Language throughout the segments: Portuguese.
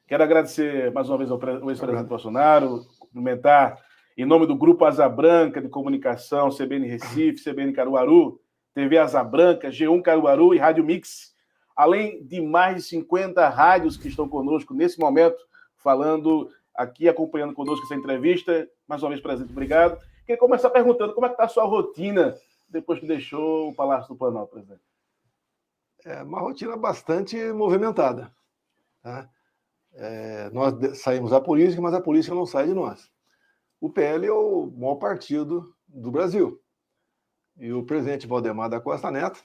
Quero agradecer mais uma vez ao ex-presidente Bolsonaro, cumprimentar em nome do Grupo Asa Branca de Comunicação, CBN Recife, CBN Caruaru, TV Asa Branca, G1 Caruaru e Rádio Mix, além de mais de 50 rádios que estão conosco nesse momento, falando aqui, acompanhando conosco essa entrevista. Mais uma vez, presidente, obrigado. Queria começar perguntando como é que está a sua rotina depois que deixou o Palácio do Planalto, presidente. É uma rotina bastante movimentada. Tá? Nós saímos da política, mas a política não sai de nós. O PL é o maior partido do Brasil. E o presidente Valdemar da Costa Neto,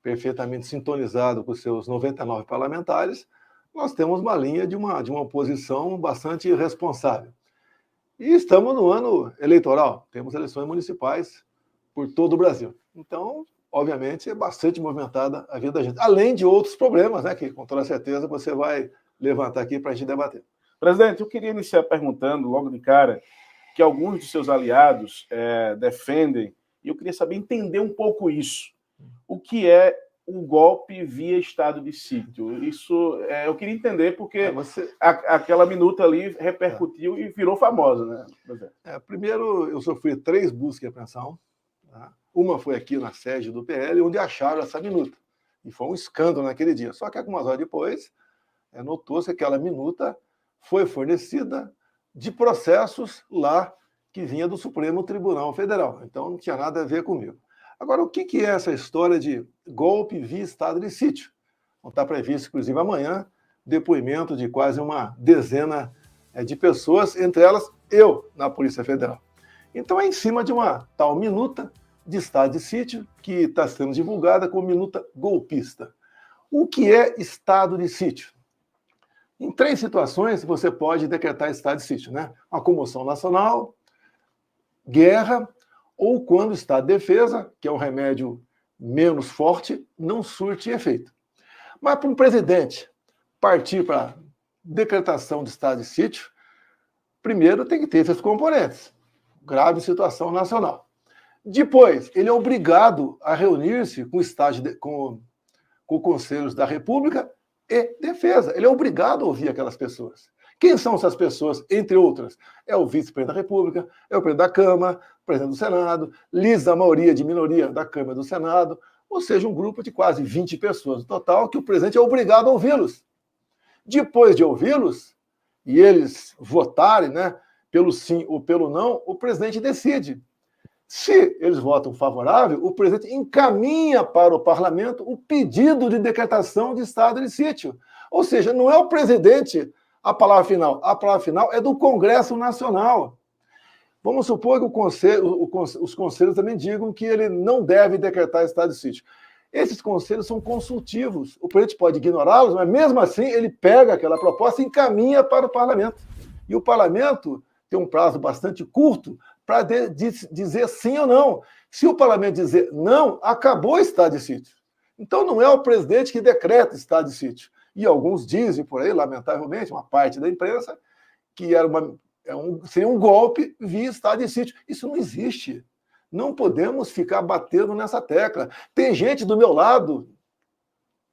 perfeitamente sintonizado com os seus 99 parlamentares, nós temos uma linha de uma oposição bastante responsável. E estamos no ano eleitoral, temos eleições municipais por todo o Brasil. Então, obviamente, é bastante movimentada a vida da gente, além de outros problemas, né, que com toda certeza você vai levantar aqui para a gente debater. Presidente, eu queria iniciar perguntando, logo de cara, que alguns dos seus aliados defendem, e eu queria saber, entender um pouco isso. O que é um golpe via estado de sítio? Isso eu queria entender, porque aquela minuta ali repercutiu e virou famosa, né? Primeiro, eu sofri 3 buscas e apreensão. Tá? Uma foi aqui na sede do PL, onde acharam essa minuta. E foi um escândalo naquele dia. Só que algumas horas depois, notou-se que aquela minuta foi fornecida de processos lá que vinha do Supremo Tribunal Federal. Então, não tinha nada a ver comigo. Agora, o que é essa história de golpe via estado de sítio? Está previsto, inclusive, amanhã, depoimento de quase uma dezena de pessoas, entre elas eu, na Polícia Federal. Então, é em cima de uma tal minuta de estado de sítio, que está sendo divulgada como minuta golpista. O que é estado de sítio? Em 3 situações você pode decretar estado de sítio, né? Uma comoção nacional, guerra, ou quando o estado de defesa, que é um remédio menos forte, não surte efeito. Mas para um presidente partir para decretação de estado de sítio, primeiro tem que ter esses componentes. Grave situação nacional. Depois, ele é obrigado a reunir-se com conselhos da República e defesa. Ele é obrigado a ouvir aquelas pessoas. Quem são essas pessoas, entre outras? É o vice-presidente da República, é o presidente da Câmara, o presidente do Senado, líderes da maioria de minoria da Câmara e do Senado, ou seja, um grupo de quase 20 pessoas no total, que o presidente é obrigado a ouvi-los. Depois de ouvi-los, e eles votarem, né, pelo sim ou pelo não, o presidente decide. Se eles votam favorável, o presidente encaminha para o parlamento o pedido de decretação de estado de sítio. Ou seja, não é o presidente a palavra final é do Congresso Nacional. Vamos supor que os conselhos também digam que ele não deve decretar estado de sítio. Esses conselhos são consultivos. O presidente pode ignorá-los, mas mesmo assim ele pega aquela proposta e encaminha para o parlamento. E o parlamento tem um prazo bastante curto para dizer sim ou não. Se o parlamento dizer não, acabou o estado de sítio. Então não é o presidente que decreta estado de sítio. E alguns dizem por aí, lamentavelmente, uma parte da imprensa, que seria um golpe via estado de sítio. Isso não existe. Não podemos ficar batendo nessa tecla. Tem gente do meu lado,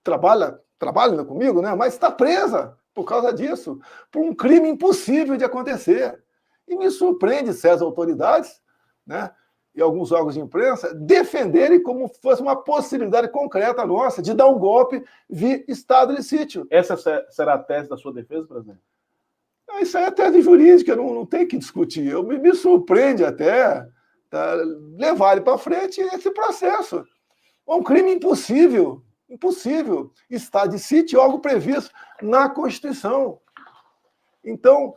trabalha comigo, né? Mas está presa por causa disso, por um crime impossível de acontecer. E me surpreende se as autoridades, né, e alguns órgãos de imprensa defenderem como fosse uma possibilidade concreta nossa de dar um golpe via estado de sítio. Essa será a tese da sua defesa, presidente? Isso aí é tese jurídica, não tem que discutir. Me surpreende até levar ele para frente esse processo. É um crime impossível. Impossível. Estado de sítio é algo previsto na Constituição. Então,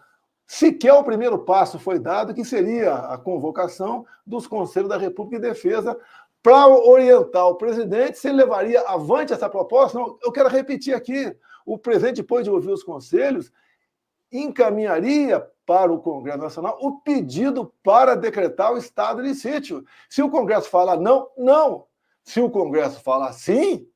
sequer o primeiro passo foi dado, que seria a convocação dos Conselhos da República de Defesa para orientar o presidente se ele levaria avante essa proposta. Não, eu quero repetir aqui, o presidente, depois de ouvir os conselhos, encaminharia para o Congresso Nacional o pedido para decretar o estado de sítio. Se o Congresso falar não, não. Se o Congresso falar sim,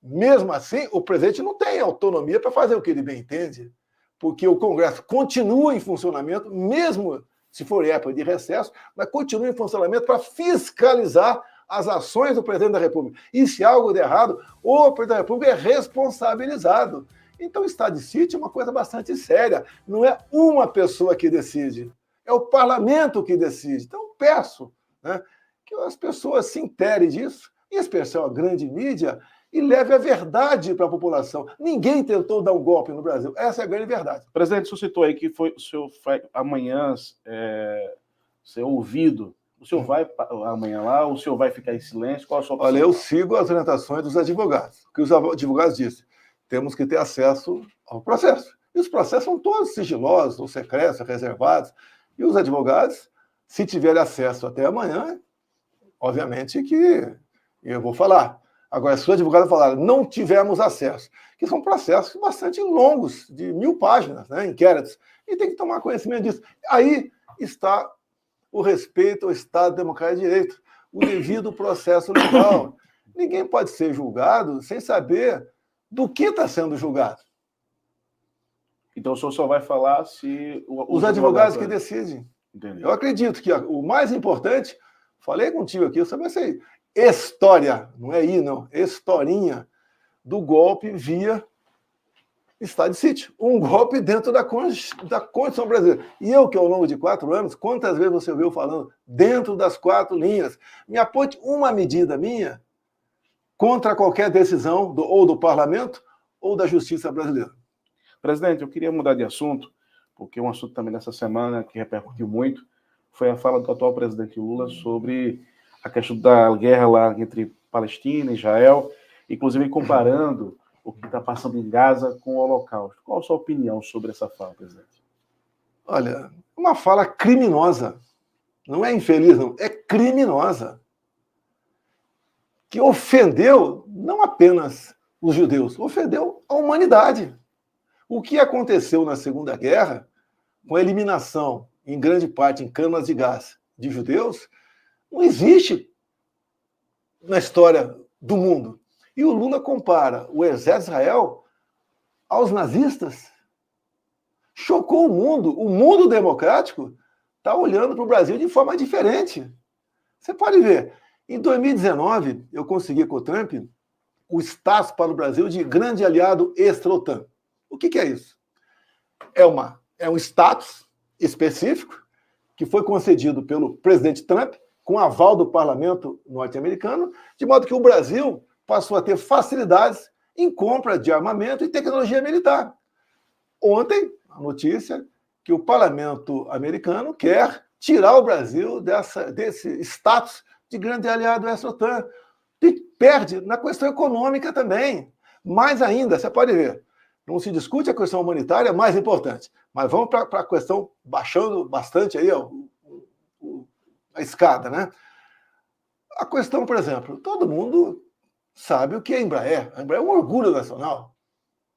mesmo assim, o presidente não tem autonomia para fazer o que ele bem entende, porque o Congresso continua em funcionamento, mesmo se for época de recesso, mas continua em funcionamento para fiscalizar as ações do presidente da República. E se algo der errado, o presidente da República é responsabilizado. Então, o estado de sítio é uma coisa bastante séria. Não é uma pessoa que decide, é o parlamento que decide. Então, peço, né, que as pessoas se interem disso, em especial a grande mídia, e leve a verdade para a população. Ninguém tentou dar um golpe no Brasil. Essa é a grande verdade. Presidente, o senhor citou aí que o senhor vai amanhã ser ouvido. O senhor vai amanhã lá ou o senhor vai ficar em silêncio? Qual a sua opção? Olha, eu sigo as orientações dos advogados. O que os advogados dizem? Temos que ter acesso ao processo. E os processos são todos sigilosos, ou secretos, reservados. E os advogados, se tiverem acesso até amanhã, obviamente que eu vou falar. Agora, se o advogado falar, não tivemos acesso, que são processos bastante longos, de 1000 páginas, né, inquéritos, e tem que tomar conhecimento disso. Aí está o respeito ao Estado Democrático de Direito, o devido processo legal. Ninguém pode ser julgado sem saber do que está sendo julgado. Então, o senhor só vai falar se... Os advogados que decidem. Entendi. Eu acredito que o mais importante, falei contigo aqui, eu sabia essa história, não é não, historinha do golpe via estado de sítio. Um golpe dentro da Constituição brasileira. E eu, que ao longo de 4 anos, quantas vezes você ouviu falando dentro das 4 linhas? Me aponte uma medida minha contra qualquer decisão ou do parlamento ou da justiça brasileira. Presidente, eu queria mudar de assunto, porque um assunto também nessa semana que repercutiu muito foi a fala do atual presidente Lula sobre a questão da guerra lá entre Palestina e Israel, inclusive comparando o que está passando em Gaza com o Holocausto. Qual a sua opinião sobre essa fala, presidente? Olha, uma fala criminosa. Não é infeliz, não. É criminosa. Que ofendeu não apenas os judeus, ofendeu a humanidade. O que aconteceu na Segunda Guerra, com a eliminação, em grande parte, em câmaras de gás de judeus, não existe na história do mundo. E o Lula compara o exército de Israel aos nazistas. Chocou o mundo. O mundo democrático está olhando para o Brasil de forma diferente. Você pode ver, em 2019, eu consegui com o Trump o status para o Brasil de grande aliado extra-OTAN. O que é isso? É um status específico que foi concedido pelo presidente Trump, com aval do parlamento norte-americano, de modo que o Brasil passou a ter facilidades em compra de armamento e tecnologia militar. Ontem, a notícia que o parlamento americano quer tirar o Brasil desse status de grande aliado extra-OTAN. E perde na questão econômica também. Mais ainda, você pode ver, não se discute a questão humanitária, mais importante, mas vamos para a questão baixando bastante aí, a escada, né? A questão, por exemplo, todo mundo sabe o que é a Embraer. A Embraer é um orgulho nacional.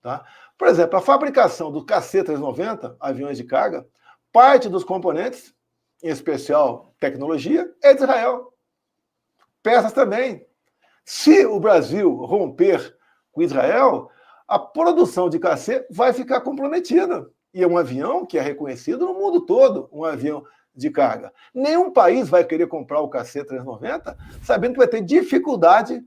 Tá? Por exemplo, a fabricação do KC-390, aviões de carga, parte dos componentes, em especial tecnologia, é de Israel. Peças também. Se o Brasil romper com Israel, a produção de KC vai ficar comprometida. E é um avião que é reconhecido no mundo todo, um avião de carga. Nenhum país vai querer comprar o KC-390 sabendo que vai ter dificuldade,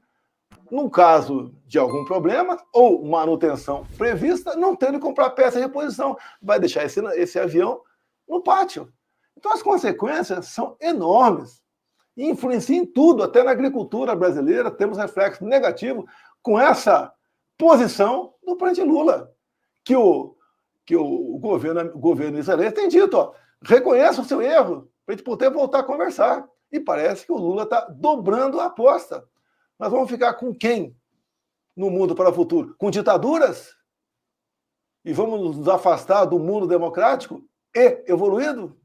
num caso de algum problema ou manutenção prevista, não tendo que comprar peça de reposição. Vai deixar esse avião no pátio. Então as consequências são enormes. E influenciam em tudo, até na agricultura brasileira, temos reflexo negativo com essa posição do presidente Lula, que o governo israelense tem dito, ó, reconheça o seu erro, para a gente poder voltar a conversar. E parece que o Lula está dobrando a aposta. Nós vamos ficar com quem no mundo para o futuro? Com ditaduras? E vamos nos afastar do mundo democrático e evoluído?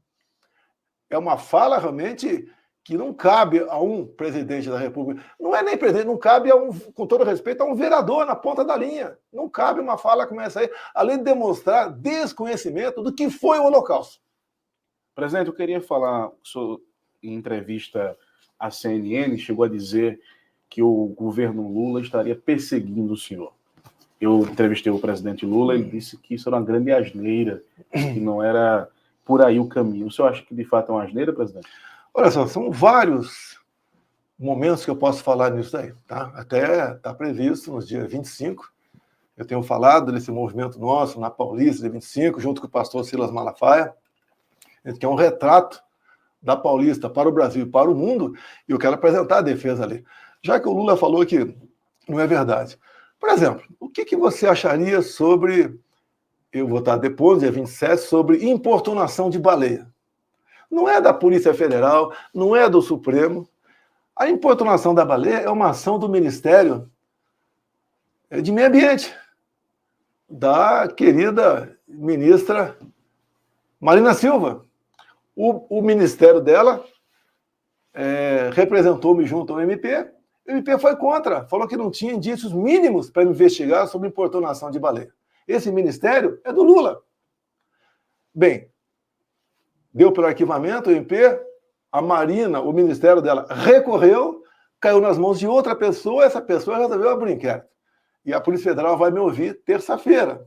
É uma fala realmente que não cabe a um presidente da República. Não é nem presidente, não cabe com todo respeito, a um vereador na ponta da linha. Não cabe uma fala como essa aí, além de demonstrar desconhecimento do que foi o Holocausto. Presidente, eu queria falar, em entrevista à CNN, chegou a dizer que o governo Lula estaria perseguindo o senhor. Eu entrevistei o presidente Lula, ele disse que isso era uma grande asneira, que não era por aí o caminho. O senhor acha que de fato é uma asneira, presidente? Olha só, são vários momentos que eu posso falar nisso aí, tá? Até está previsto, no dia 25, Eu tenho falado desse movimento nosso na Paulista de 25, junto com o pastor Silas Malafaia, que é um retrato da Paulista para o Brasil e para o mundo, e eu quero apresentar a defesa ali. Já que o Lula falou que não é verdade. Por exemplo, o que você acharia sobre, eu vou estar depois, dia 27, sobre importunação de baleia? Não é da Polícia Federal, não é do Supremo. A importunação da baleia é uma ação do Ministério de Meio Ambiente, da querida ministra Marina Silva. O ministério dela representou-me junto ao MP. O MP foi contra, falou que não tinha indícios mínimos para investigar sobre importunação de baleia. Esse ministério é do Lula. Bem, deu pelo arquivamento, o MP, a Marina, o ministério dela, recorreu, caiu nas mãos de outra pessoa, essa pessoa resolveu abrir inquérito. E a Polícia Federal vai me ouvir terça-feira.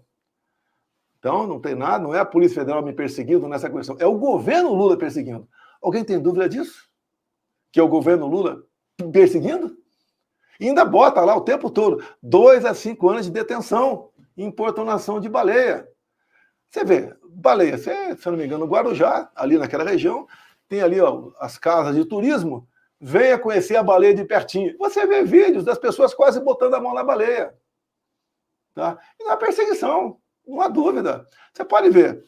Então, não tem nada, não é a Polícia Federal me perseguindo nessa questão, é o governo Lula perseguindo. Alguém tem dúvida disso? Que é o governo Lula perseguindo? E ainda bota lá o tempo todo, 2 a 5 anos de detenção, importunação de baleia. Você vê, baleia, se eu não me engano, no Guarujá, ali naquela região, tem ali as casas de turismo, venha conhecer a baleia de pertinho. Você vê vídeos das pessoas quase botando a mão na baleia. Tá? E na perseguição, não há dúvida. Você pode ver.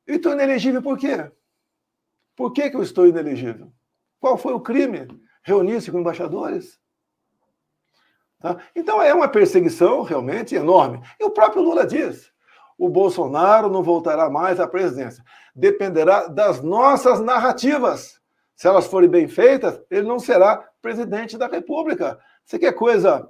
Eu estou inelegível por quê? Por que eu estou inelegível? Qual foi o crime? Reunir-se com embaixadores? Tá? Então é uma perseguição realmente enorme. E o próprio Lula diz, o Bolsonaro não voltará mais à presidência. Dependerá das nossas narrativas. Se elas forem bem feitas, ele não será presidente da República. Você quer coisa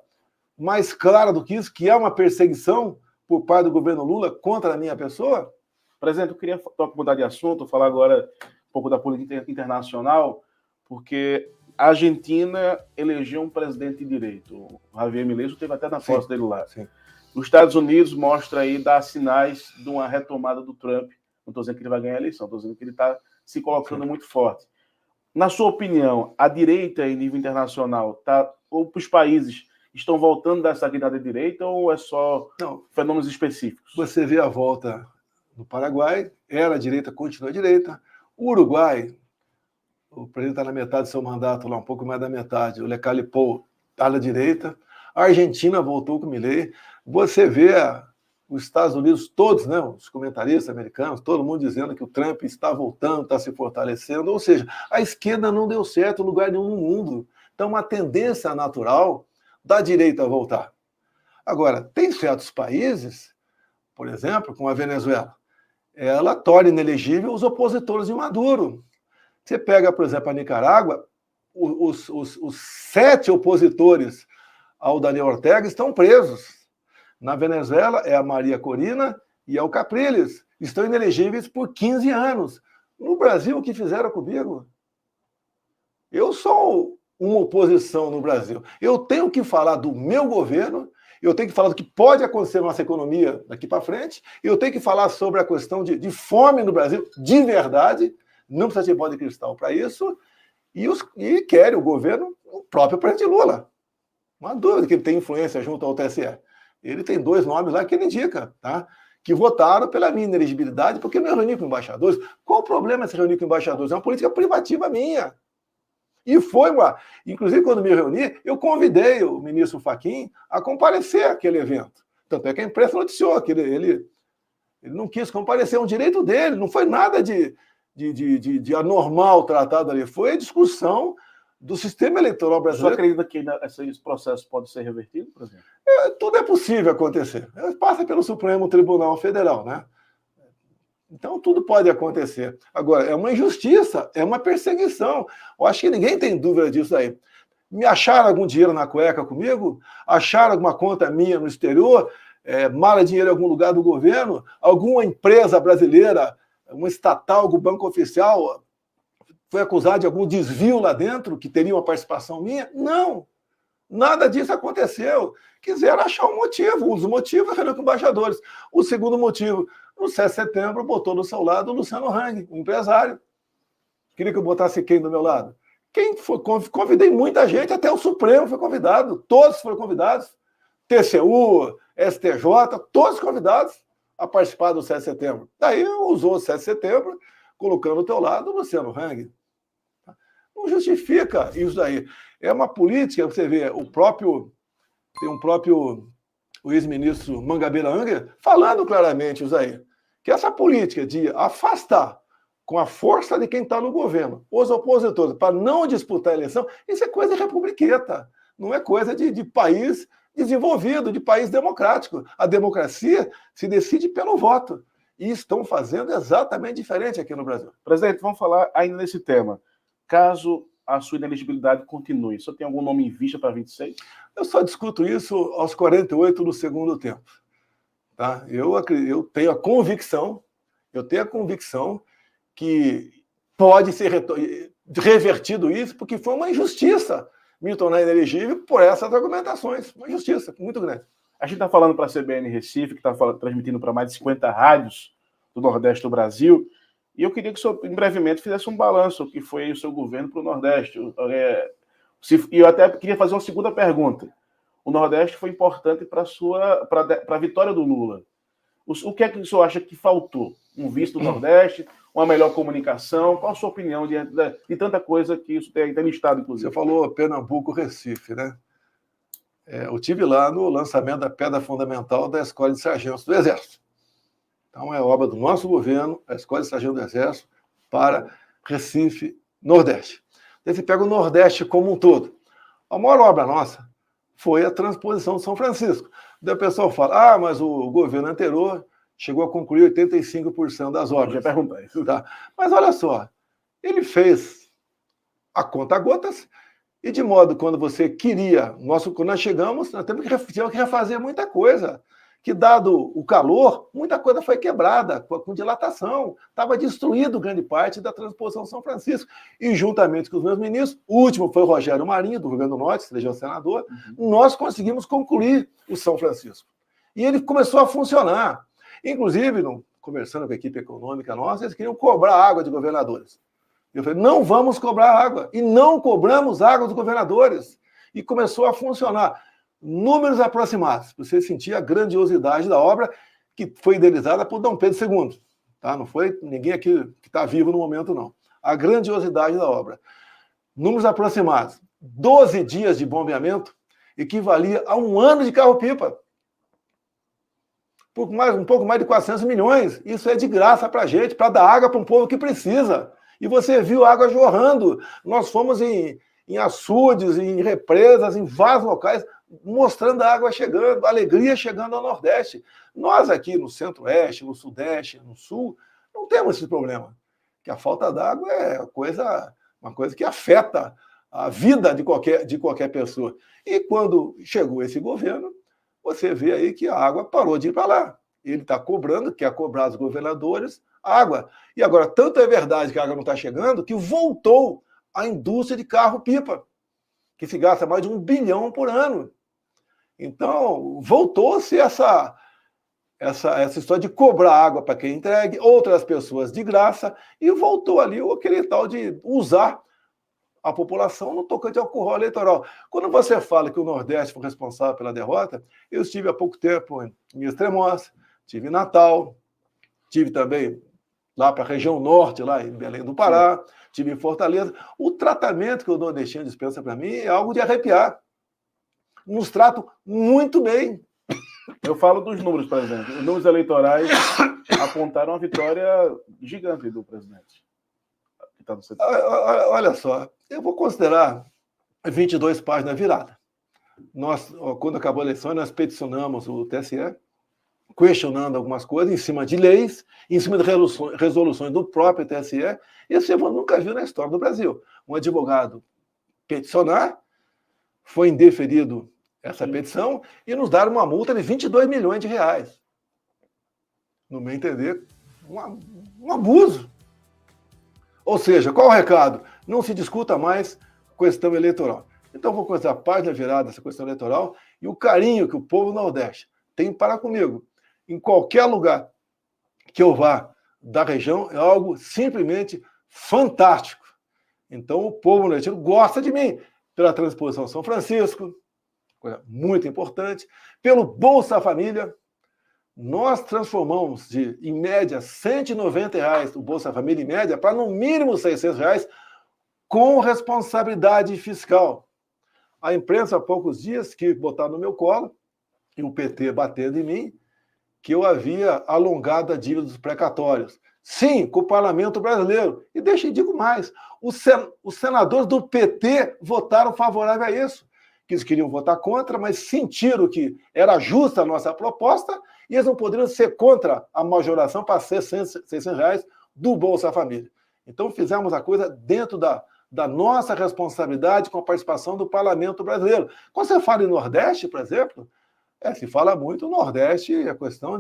mais clara do que isso, que é uma perseguição por parte do governo Lula contra a minha pessoa? Presidente, eu queria mudar de assunto, falar agora um pouco da política internacional, porque a Argentina elegeu um presidente de direito. O Javier Milei esteve até na posse dele lá. Sim. Os Estados Unidos mostra aí, dá sinais de uma retomada do Trump. Não estou dizendo que ele vai ganhar a eleição, estou dizendo que ele está se colocando muito forte. Na sua opinião, a direita em nível internacional, ou os países estão voltando dessa guinada de direita ou é só fenômenos específicos? Você vê a volta no Paraguai, era a direita, continua a direita. O Uruguai, o presidente está na metade do seu mandato, lá um pouco mais da metade. O Lecali Pou está na direita. A Argentina voltou com o Milei. Você vê os Estados Unidos todos, né, os comentaristas americanos, todo mundo dizendo que o Trump está voltando, está se fortalecendo. Ou seja, a esquerda não deu certo em lugar nenhum no mundo. Então, uma tendência natural da direita voltar. Agora, tem certos países, por exemplo, como a Venezuela, ela torna inelegível os opositores de Maduro. Você pega, por exemplo, a Nicarágua, os 7 opositores ao Daniel Ortega estão presos. Na Venezuela é a Maria Corina e é o Capriles. Estão inelegíveis por 15 anos. No Brasil, o que fizeram comigo? Eu sou uma oposição no Brasil. Eu tenho que falar do meu governo, eu tenho que falar do que pode acontecer na nossa economia daqui para frente, eu tenho que falar sobre a questão de fome no Brasil, de verdade, não precisa ter bola de cristal para isso, e querem o governo, o próprio presidente Lula. Não há dúvida que ele tem influência junto ao TSE. Ele tem 2 nomes lá que ele indica, tá? Que votaram pela minha inelegibilidade porque eu me reuni com embaixadores. Qual o problema de se reunir com embaixadores? É uma política privativa minha. E foi inclusive, quando me reuni, eu convidei o ministro Fachin a comparecer àquele evento. Tanto é que a imprensa noticiou que ele não quis comparecer, é um direito dele, não foi nada de anormal tratado ali, foi a discussão do sistema eleitoral brasileiro. Você acredita que esses processos podem ser revertidos, por exemplo? Tudo é possível acontecer. Passa pelo Supremo Tribunal Federal, né? Então, tudo pode acontecer. Agora, é uma injustiça, é uma perseguição. Eu acho que ninguém tem dúvida disso aí. Me acharam algum dinheiro na cueca comigo? Acharam alguma conta minha no exterior? Mala dinheiro em algum lugar do governo? Alguma empresa brasileira, uma estatal, algum banco oficial, foi acusado de algum desvio lá dentro, que teria uma participação minha? Não. Nada disso aconteceu. Quiseram achar um motivo. Um dos motivos é reunião com embaixadores. O segundo motivo, no 7 de setembro, botou do seu lado o Luciano Hang, um empresário. Queria que eu botasse quem do meu lado? Quem foi? Convidei muita gente, até o Supremo foi convidado. Todos foram convidados. TCU, STJ, todos convidados a participar do 7 de setembro. Daí usou o 7 de setembro, colocando ao teu lado o Luciano Hang. Não justifica isso daí. É uma política, você vê, o ex-ministro Mangabeira Unger falando claramente isso aí, que essa política de afastar com a força de quem está no governo os opositores para não disputar a eleição, isso é coisa de republiqueta, não é coisa de país desenvolvido, de país democrático. A democracia se decide pelo voto. E estão fazendo exatamente diferente aqui no Brasil. Presidente, vamos falar ainda nesse tema. Caso a sua inelegibilidade continue, você tem algum nome em vista para 26? Eu só discuto isso aos 48 do segundo tempo. Tá? Eu tenho a convicção que pode ser revertido isso, porque foi uma injustiça me tornar inelegível por essas argumentações. Uma injustiça muito grande. A gente está falando para a CBN Recife, que está transmitindo para mais de 50 rádios do Nordeste do Brasil, e eu queria que o senhor, brevemente, fizesse um balanço do que foi o seu governo para o Nordeste. E eu até queria fazer uma segunda pergunta. O Nordeste foi importante para a vitória do Lula. O que é que o senhor acha que faltou? Um visto do Nordeste, uma melhor comunicação? Qual a sua opinião de tanta coisa que isso tem listado, inclusive? Você falou Pernambuco, Recife, né? Eu estive lá no lançamento da pedra fundamental da Escola de Sargentos do Exército. Então, é obra do nosso governo, a Escola de Sargentos do Exército, para Recife, Nordeste. Daí você pega o Nordeste como um todo. A maior obra nossa foi a transposição de São Francisco. Daí o pessoal fala, mas o governo anterior chegou a concluir 85% das obras. Eu ia perguntar isso. Tá? Mas olha só, ele fez a conta gotas, e de modo, quando você queria, quando nós chegamos, nós temos que refazer muita coisa, que dado o calor, muita coisa foi quebrada, com dilatação, estava destruído grande parte da transposição São Francisco. E juntamente com os meus ministros, o último foi o Rogério Marinho, do Rio Grande do Norte, se elegeu senador, nós conseguimos concluir o São Francisco. E ele começou a funcionar. Inclusive, conversando com a equipe econômica nossa, eles queriam cobrar água de governadores. Eu falei, não vamos cobrar água. E não cobramos água dos governadores. E começou a funcionar. Números aproximados, para você sentir a grandiosidade da obra, que foi idealizada por Dom Pedro II. Tá? Não foi ninguém aqui que está vivo no momento, não. A grandiosidade da obra. Números aproximados. 12 dias de bombeamento equivalia a 1 ano de carro-pipa. Um pouco mais de 400 milhões. Isso é de graça para a gente, para dar água para um povo que precisa. E você viu água jorrando. Nós fomos em açudes, em represas, em vários locais, mostrando a água chegando, a alegria chegando ao Nordeste. Nós aqui no Centro-Oeste, no Sudeste, no Sul, não temos esse problema. Que a falta d'água é uma coisa que afeta a vida de qualquer pessoa. E quando chegou esse governo, você vê aí que a água parou de ir para lá. Ele está quer cobrar dos governadores água. E agora, tanto é verdade que a água não está chegando, que voltou a indústria de carro-pipa, que se gasta mais de 1 bilhão por ano. Então, voltou-se essa história de cobrar água para quem entregue, outras pessoas de graça, e voltou ali aquele tal de usar a população no tocante ao curral eleitoral. Quando você fala que o Nordeste foi responsável pela derrota, eu estive há pouco tempo em Extremoz, estive em Natal, estive também lá para a região norte, lá em Belém do Pará, estive em Fortaleza. O tratamento que o nordestino dispensa para mim é algo de arrepiar. Nos tratam muito bem. Eu falo dos números, por exemplo. Os números eleitorais apontaram uma vitória gigante do presidente. Olha só, eu vou considerar 22 páginas virada. Quando acabou a eleição, nós peticionamos o TSE, questionando algumas coisas em cima de leis, em cima de resoluções do próprio TSE. Isso eu nunca vi na história do Brasil. Um advogado peticionar, foi indeferido essa petição e nos deram uma multa de 22 milhões de reais. No meu entender, um abuso. Ou seja, qual o recado? Não se discuta mais questão eleitoral. Então, vou começar a página virada dessa questão eleitoral e o carinho que o povo do Nordeste tem para comigo. Em qualquer lugar que eu vá da região, é algo simplesmente fantástico. Então, o povo nordestino gosta de mim pela transposição São Francisco, coisa muito importante, pelo Bolsa Família. Nós transformamos de, em média, R$ 190 o Bolsa Família em média para, no mínimo, R$ 600 com responsabilidade fiscal. A imprensa, há poucos dias, que botaram no meu colo, e o PT batendo em mim, que eu havia alongado a dívida dos precatórios. Sim, com o parlamento brasileiro. E digo mais, os senadores do PT votaram favorável a isso. Que eles queriam votar contra, mas sentiram que era justa a nossa proposta e eles não poderiam ser contra a majoração para R$ 600 do Bolsa Família. Então fizemos a coisa dentro da nossa responsabilidade com a participação do parlamento brasileiro. Quando você fala em Nordeste, por exemplo, se fala muito no Nordeste a questão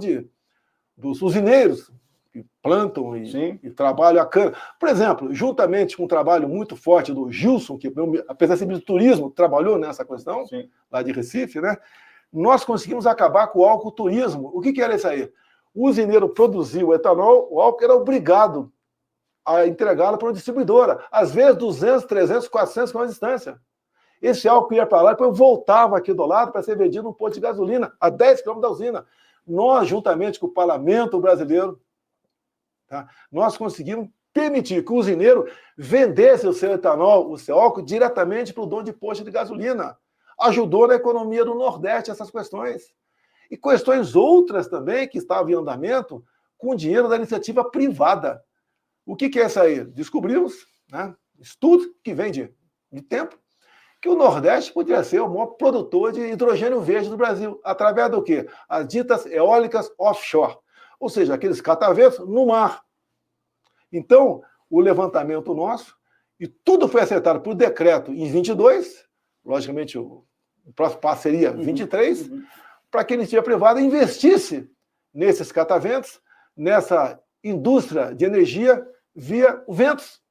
dos usineiros, que plantam e trabalham a cana. Por exemplo, juntamente com um trabalho muito forte do Gilson, que apesar de ser de turismo, trabalhou nessa questão, sim, lá de Recife, né? Nós conseguimos acabar com o álcool turismo. O que era isso aí? O usineiro produzia o etanol, o álcool era obrigado a entregá-lo para uma distribuidora, às vezes 200, 300, 400 km de distância. Esse álcool ia para lá e depois voltava aqui do lado para ser vendido num posto de gasolina, a 10 km da usina. Nós, juntamente com o parlamento brasileiro, tá, nós conseguimos permitir que o usineiro vendesse o seu etanol, o seu álcool, diretamente para o dono de posto de gasolina. Ajudou na economia do Nordeste essas questões. E questões outras também que estavam em andamento com dinheiro da iniciativa privada. O que é isso aí? Descobrimos, né, estudo que vem de tempo, que o Nordeste poderia ser o maior produtor de hidrogênio verde do Brasil. Através do quê? As ditas eólicas offshore. Ou seja, aqueles cataventos no mar. Então, o levantamento nosso, e tudo foi acertado por decreto em 22, logicamente o próximo passo seria 23, para que a iniciativa privada investisse nesses cataventos, nessa indústria de energia via ventos.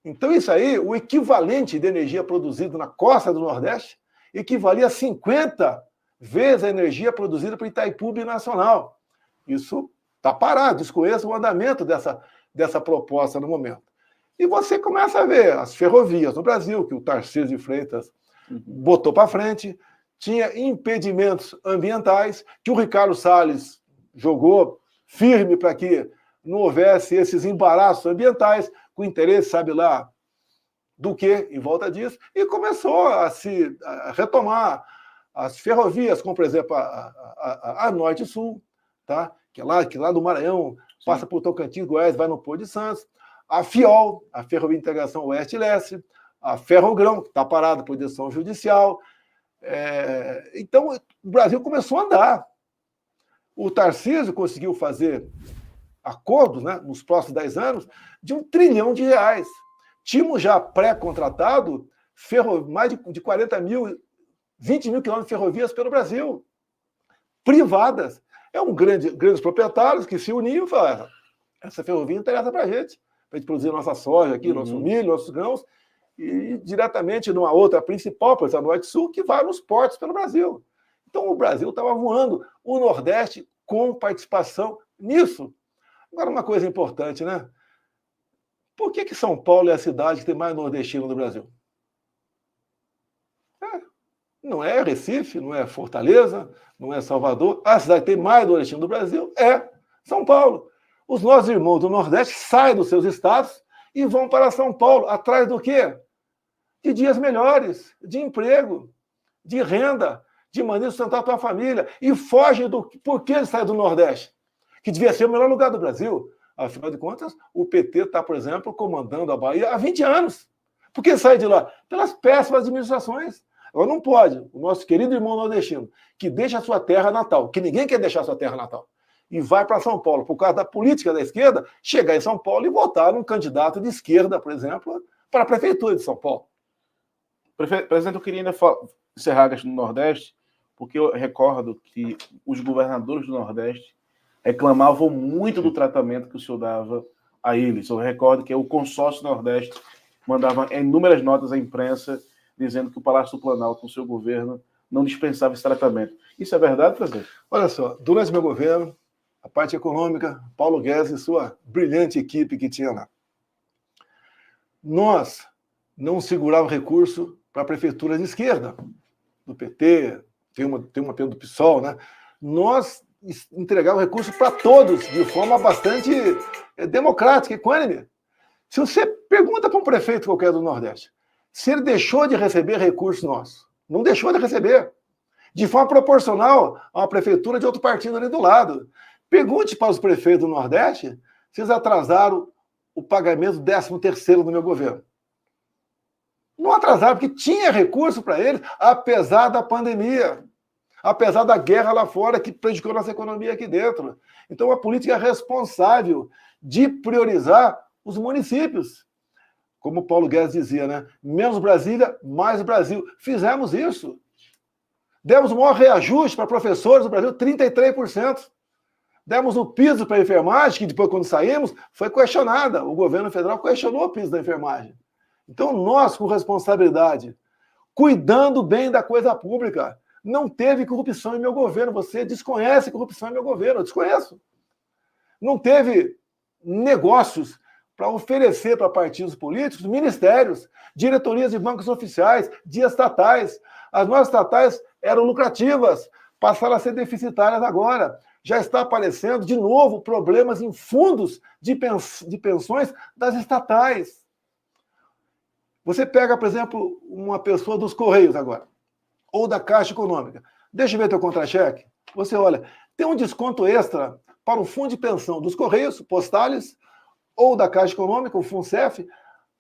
Então, isso aí, o equivalente de energia produzida na costa do Nordeste, equivalia a 50 vezes a energia produzida por Itaipu Binacional. Isso está parado, desconheço o andamento dessa proposta no momento. E você começa a ver as ferrovias no Brasil, que o Tarcísio de Freitas botou para frente, tinha impedimentos ambientais, que o Ricardo Salles jogou firme para que não houvesse esses embaraços ambientais, com interesse, sabe lá, do que em volta disso, e começou a retomar as ferrovias, como, por exemplo, a Norte e Sul, tá? que lá do Maranhão, sim, passa por Tocantins, Goiás, vai no Porto de Santos, a FIOL, a Ferrovia de Integração Oeste e Leste, a Ferrogrão, que está parada por decisão judicial. Então, o Brasil começou a andar. O Tarcísio conseguiu fazer acordos, né, nos próximos 10 anos de R$1 trilhão. Tínhamos já pré-contratado mais de 40 mil, 20 mil quilômetros de ferrovias pelo Brasil, privadas. Grandes proprietários que se uniam e falaram: essa ferrovia interessa para a gente produzir nossa soja aqui, nosso milho, nossos grãos, e diretamente numa outra principal, por exemplo, a Norte Sul, que vai nos portos pelo Brasil. Então o Brasil estava voando, o Nordeste com participação nisso. Agora, uma coisa importante, né? Por que São Paulo é a cidade que tem mais nordestino do Brasil? Não é Recife, não é Fortaleza, não é Salvador. A cidade que tem mais nordestino do Brasil é São Paulo. Os nossos irmãos do Nordeste saem dos seus estados e vão para São Paulo, atrás do quê? De dias melhores, de emprego, de renda, de maneira de sustentar a tua família. E fogem do... Por que eles saem do Nordeste? Que devia ser o melhor lugar do Brasil. Afinal de contas, o PT está, por exemplo, comandando a Bahia há 20 anos. Por que sai de lá? Pelas péssimas administrações. Agora não pode. O nosso querido irmão nordestino, que deixa a sua terra natal, que ninguém quer deixar a sua terra natal, e vai para São Paulo, por causa da política da esquerda, chegar em São Paulo e votar num candidato de esquerda, por exemplo, para a prefeitura de São Paulo. Presidente, eu queria ainda encerrar a questão do Nordeste, porque eu recordo que os governadores do Nordeste reclamavam muito do tratamento que o senhor dava a eles. Eu recordo que o consórcio Nordeste mandava inúmeras notas à imprensa dizendo que o Palácio do Planalto, no seu governo, não dispensava esse tratamento. Isso é verdade, presidente? Olha só, durante meu governo, a parte econômica, Paulo Guedes e sua brilhante equipe que tinha lá. Nós não segurávamos recurso para a prefeitura de esquerda. do PT, tem uma pena do PSOL, né? Nós entregamos recursos para todos, de forma bastante democrática, equânime. Se você pergunta para um prefeito qualquer do Nordeste, se ele deixou de receber recursos nossos, não deixou de receber, de forma proporcional a uma prefeitura de outro partido ali do lado. Pergunte para os prefeitos do Nordeste se eles atrasaram o pagamento do 13º do meu governo. Não atrasaram, porque tinha recurso para eles, apesar da pandemia, apesar da guerra lá fora, que prejudicou nossa economia aqui dentro. Então, a política é responsável de priorizar os municípios. Como o Paulo Guedes dizia, né? Menos Brasília, mais Brasil. Fizemos isso. Demos o maior reajuste para professores do Brasil, 33%. Demos o piso para a enfermagem, que depois, quando saímos, foi questionada. O governo federal questionou o piso da enfermagem. Então, nós, com responsabilidade, cuidando bem da coisa pública, não teve corrupção em meu governo. Você desconhece corrupção em meu governo, eu desconheço. Não teve negócios para oferecer para partidos políticos, ministérios, diretorias de bancos oficiais, de estatais. As nossas estatais eram lucrativas, passaram a ser deficitárias agora. Já está aparecendo, de novo, problemas em fundos de pensões das estatais. Você pega, por exemplo, uma pessoa dos Correios agora, ou da Caixa Econômica. Deixa eu ver teu contra-cheque. Você olha, tem um desconto extra para o fundo de pensão dos Correios, Postales, ou da Caixa Econômica, o FUNCEF,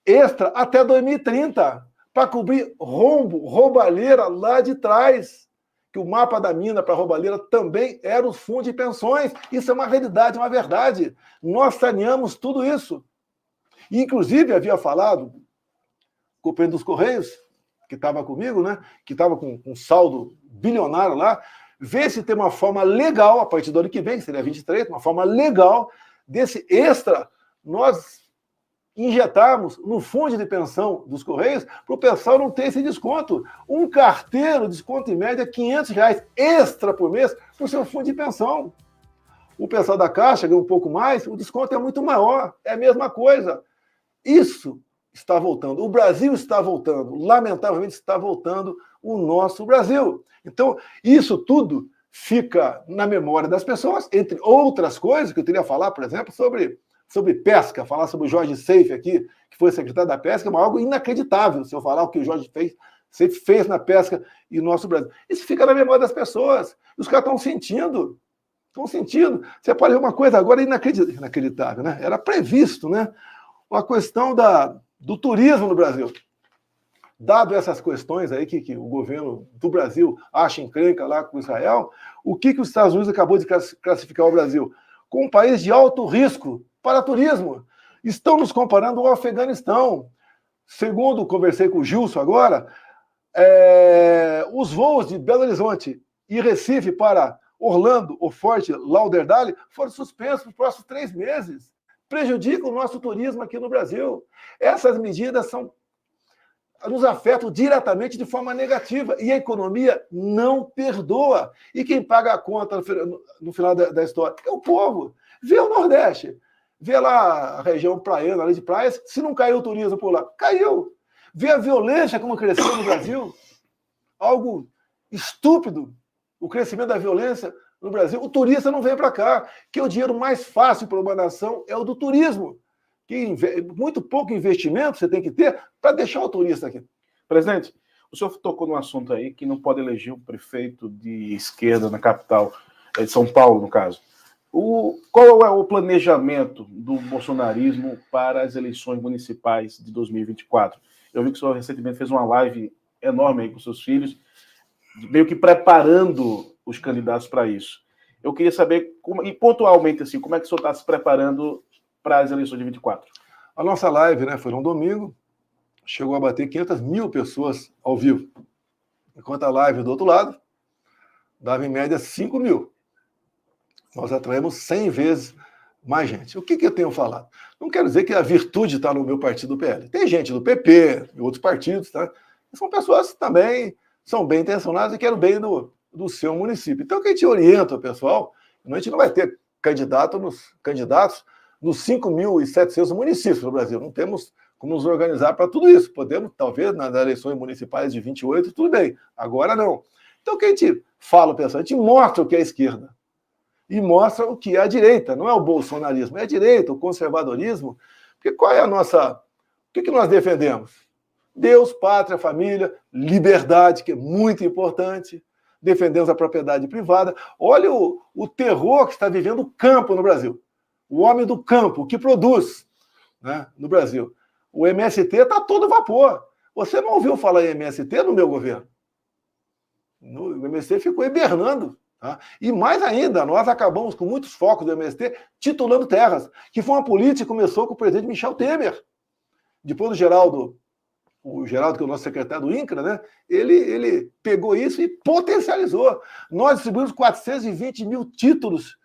extra até 2030, para cobrir roubalheira lá de trás. Que o mapa da mina para roubalheira também era os fundos de pensões. Isso é uma realidade, uma verdade. Nós saneamos tudo isso. E, inclusive, havia falado com o presidente dos Correios, que estava comigo, né? Que estava com um saldo bilionário lá, ver se tem uma forma legal, a partir do ano que vem, que seria 23, uma forma legal desse extra, nós injetarmos no fundo de pensão dos Correios para o pessoal não ter esse desconto. Um carteiro, desconto em média, R$500 extra por mês para o seu fundo de pensão. O pessoal da Caixa ganha um pouco mais, o desconto é muito maior, é a mesma coisa. Isso está voltando, o Brasil está voltando, lamentavelmente está voltando o nosso Brasil. Então, isso tudo fica na memória das pessoas, entre outras coisas que eu teria a falar, por exemplo, sobre pesca, falar sobre o Jorge Seife aqui, que foi secretário da pesca, é algo inacreditável se eu falar o que o Jorge Seife fez na pesca e no nosso Brasil. Isso fica na memória das pessoas. Os caras estão sentindo. Estão sentindo. Você pode ver uma coisa agora inacreditável, né? Era previsto, né? A questão do turismo no Brasil. Dado essas questões aí que o governo do Brasil acha encrenca lá com Israel, o que os Estados Unidos acabou de classificar o Brasil? Com um país de alto risco para turismo. Estão nos comparando ao Afeganistão. Segundo conversei com o Gilson agora, os voos de Belo Horizonte e Recife para Orlando, o Fort Lauderdale, foram suspensos nos próximos 3 meses. Prejudicam o nosso turismo aqui no Brasil. Essas medidas nos afetam diretamente de forma negativa e a economia não perdoa. E quem paga a conta no final da história é o povo. Vê o Nordeste. Vê lá a região praiana, ali de praias, se não caiu o turismo por lá. Caiu. Vê a violência como cresceu no Brasil. Algo estúpido. O crescimento da violência no Brasil. O turista não vem para cá, que o dinheiro mais fácil para uma nação é o do turismo. Muito pouco investimento você tem que ter para deixar o turista aqui. Presidente, o senhor tocou num assunto aí que não pode eleger um prefeito de esquerda na capital, de São Paulo, no caso. Qual é o planejamento do bolsonarismo para as eleições municipais de 2024? Eu vi que o senhor recentemente fez uma live enorme aí com seus filhos, meio que preparando os candidatos para isso. Eu queria saber, e pontualmente, assim, como é que o senhor está se preparando para as eleições de 24? A nossa live, né, foi num domingo, chegou a bater 500 mil pessoas ao vivo. Enquanto a live do outro lado dava em média 5 mil. Nós atraímos 100 vezes mais gente. O que eu tenho falado? Não quero dizer que a virtude está no meu partido, do PL. Tem gente do PP, de outros partidos, tá? São pessoas que também são bem intencionadas e querem o bem do seu município. Então, o que a gente orienta o pessoal, a gente não vai ter candidatos nos 5.700 municípios do Brasil. Não temos como nos organizar para tudo isso. Podemos, talvez, nas eleições municipais de 28, tudo bem. Agora não. Então, o que a gente fala, pessoal? A gente mostra o que é a esquerda e mostra o que é a direita. Não é o bolsonarismo, é a direita, o conservadorismo. Porque qual é a nossa... O que nós defendemos? Deus, pátria, família, liberdade, que é muito importante. Defendemos a propriedade privada. Olha o terror que está vivendo o campo no Brasil. O homem do campo, o que produz, né, no Brasil. O MST está todo vapor. Você não ouviu falar em MST no meu governo? O MST ficou hibernando. Tá? E mais ainda, nós acabamos com muitos focos do MST titulando terras, que foi uma política que começou com o presidente Michel Temer. Depois do Geraldo, o Geraldo, que é o nosso secretário do INCRA, né, ele pegou isso e potencializou. Nós distribuímos 420 mil títulos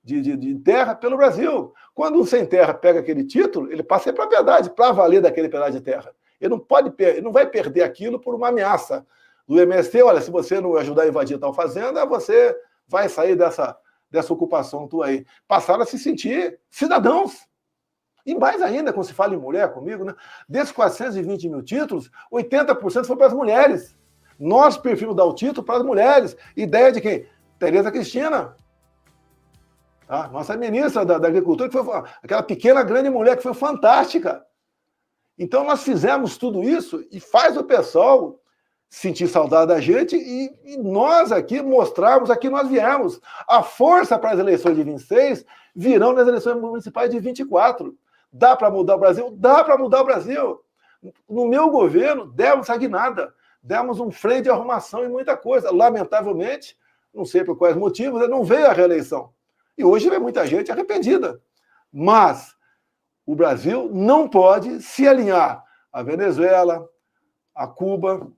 de terra pelo Brasil. Quando um sem terra pega aquele título, ele passa a propriedade para valer daquele pedaço de terra. Ele não vai perder aquilo por uma ameaça do MST. Olha, se você não ajudar a invadir tal fazenda, você vai sair dessa ocupação tua aí. Passaram a se sentir cidadãos. E mais ainda, quando se fala em mulher comigo, né? Desses 420 mil títulos, 80% foi para as mulheres. Nós preferimos dar o título para as mulheres. Ideia de quem? Tereza Cristina. Tá? Nossa ministra da Agricultura, que foi aquela pequena, grande mulher que foi fantástica. Então, nós fizemos tudo isso e faz o pessoal sentir saudade da gente e nós aqui mostrarmos a que nós viemos. A força para as eleições de 26 virão nas eleições municipais de 24. Dá para mudar o Brasil? Dá para mudar o Brasil. No meu governo, demos nada. Demos um freio de arrumação em muita coisa. Lamentavelmente, não sei por quais motivos, não veio a reeleição. E hoje vem muita gente arrependida. Mas o Brasil não pode se alinhar à Venezuela, a Cuba,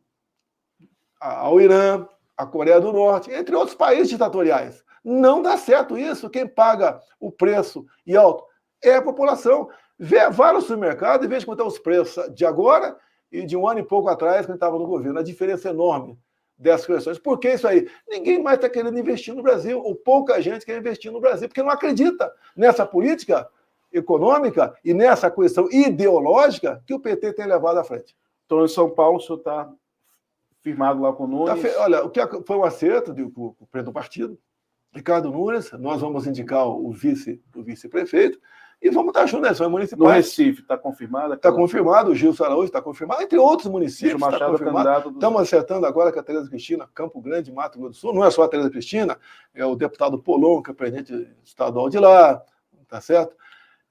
ao Irã, à Coreia do Norte, entre outros países ditatoriais. Não dá certo isso. Quem paga o preço e alto é a população. Vá no supermercado e veja quanto estão os preços de agora e de um ano e pouco atrás, quando estava no governo. A diferença é enorme dessas questões. Por que isso aí? Ninguém mais está querendo investir no Brasil, ou pouca gente quer investir no Brasil, porque não acredita nessa política econômica e nessa questão ideológica que o PT tem levado à frente. Então, em São Paulo, o senhor está firmado lá com o Nunes? Olha, o que foi um acerto do presidente do partido, Ricardo Nunes. Nós vamos indicar o vice-prefeito e vamos estar juntos nas eleições municipais. No Recife, está confirmado? Está confirmado, o Gilson Araújo está confirmado, entre outros municípios está confirmado. Do... Estamos acertando agora com a Tereza Cristina, Campo Grande, Mato Grosso do Sul. Não é só a Tereza Cristina, é o deputado Polon, que é presidente estadual de lá, tá certo?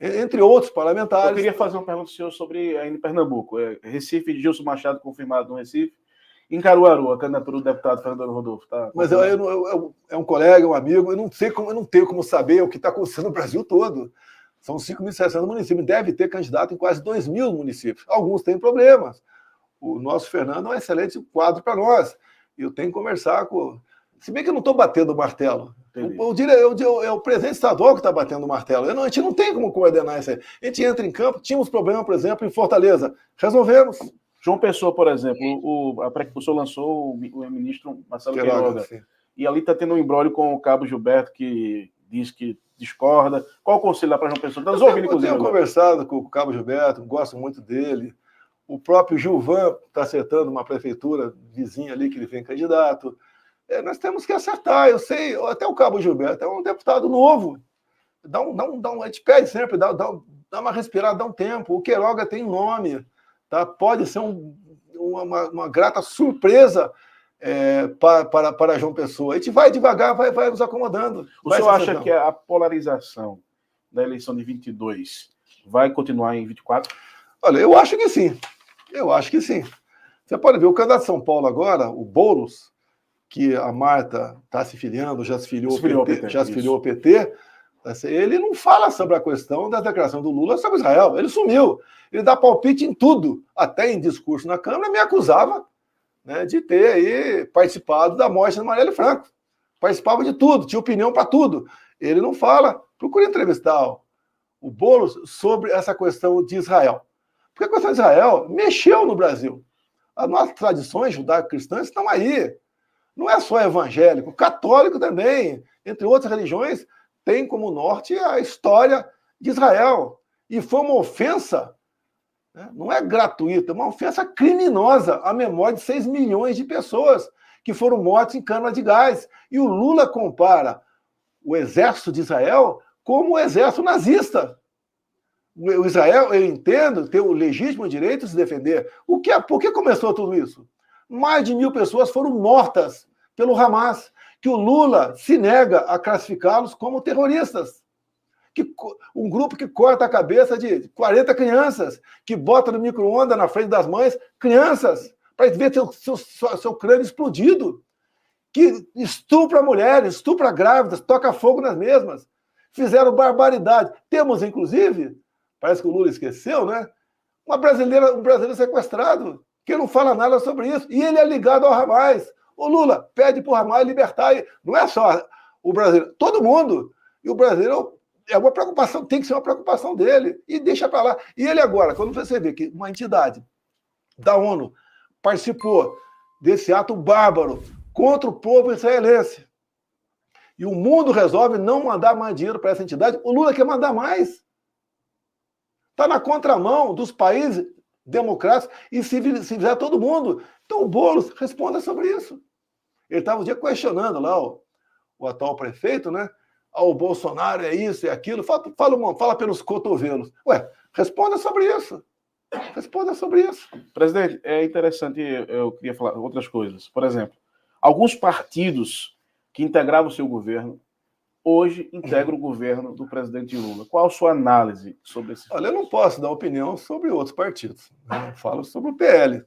Entre outros parlamentares. Eu queria fazer uma pergunta ao senhor sobre ainda em Pernambuco. Recife, Gilson Machado confirmado no Recife. Em Caruaru, a candidatura do deputado Fernando Rodolfo. Tá? Mas é um colega, um amigo, eu não tenho como saber o que está acontecendo no Brasil todo. São 5.600 municípios, deve ter candidato em quase 2.000 municípios. Alguns têm problemas. O nosso Fernando é um excelente quadro para nós. Eu tenho que conversar com... Se bem que eu não estou batendo o martelo. É o presidente estadual que está batendo o martelo. A gente não tem como coordenar isso aí. A gente entra em campo, tínhamos problema, por exemplo, em Fortaleza. Resolvemos. João Pessoa, por exemplo, o senhor lançou o ministro Marcelo Queiroga. E ali está tendo um imbróglio com o cabo Gilberto, que diz que discorda. Qual o conselho lá para João Pessoa? Eu tenho conversado com o cabo Gilberto, gosto muito dele. O próprio Gilvan está acertando uma prefeitura vizinha ali que ele vem candidato. Nós temos que acertar. Eu sei, até o cabo Gilberto é um deputado novo. A gente pede sempre, dá uma respirada, dá um tempo. O Queiroga tem nome. Tá? Pode ser uma grata surpresa para João Pessoa. A gente vai devagar, vai nos acomodando. O senhor acha que a polarização da eleição de 22 vai continuar em 24? Olha, eu acho que sim. Você pode ver, o candidato de São Paulo agora, o Boulos, que a Marta está se filiando, já se filiou ao PT, ele não fala sobre a questão da declaração do Lula sobre Israel. Ele sumiu. Ele dá palpite em tudo. Até em discurso na Câmara, me acusava, né, de ter aí participado da morte de Marielle Franco. Participava de tudo, tinha opinião para tudo. Ele não fala. Procure entrevistar o Boulos sobre essa questão de Israel. Porque a questão de Israel mexeu no Brasil. As nossas tradições judaico-cristãs estão aí. Não é só evangélico, católico também, entre outras religiões, tem como norte a história de Israel. E foi uma ofensa Não é gratuita, é uma ofensa criminosa à memória de 6 milhões de pessoas que foram mortas em câmara de gás. E o Lula compara o exército de Israel como o exército nazista. O Israel, eu entendo, tem o legítimo direito de se defender. Por que começou tudo isso? Mais de 1.000 pessoas foram mortas pelo Hamas, que o Lula se nega a classificá-los como terroristas. Um grupo que corta a cabeça de 40 crianças, que bota no micro-ondas na frente das mães crianças, para ver seu crânio explodido, que estupra mulheres, estupra grávidas, toca fogo nas mesmas. Fizeram barbaridade. Temos, inclusive, parece que o Lula esqueceu, né? Um brasileiro sequestrado, que não fala nada sobre isso. E ele é ligado ao Hamas. O Lula pede para o Hamas libertar. Não é só o brasileiro, todo mundo. E o brasileiro é uma preocupação, tem que ser uma preocupação dele. E deixa para lá. E ele agora, quando você vê que uma entidade da ONU participou desse ato bárbaro contra o povo israelense, e o mundo resolve não mandar mais dinheiro para essa entidade, o Lula quer mandar mais. Está na contramão dos países democráticos e civilizar todo mundo. Então o Boulos responda sobre isso. Ele estava um dia questionando lá o atual prefeito, né? O Bolsonaro é isso, é aquilo. Fala pelos cotovelos. Ué, responda sobre isso. Responda sobre isso. Presidente, é interessante, eu queria falar outras coisas. Por exemplo, alguns partidos que integravam o seu governo hoje integram o governo do presidente Lula. Qual a sua análise sobre esse? Olha, eu não posso dar opinião sobre outros partidos. Eu falo sobre o PL.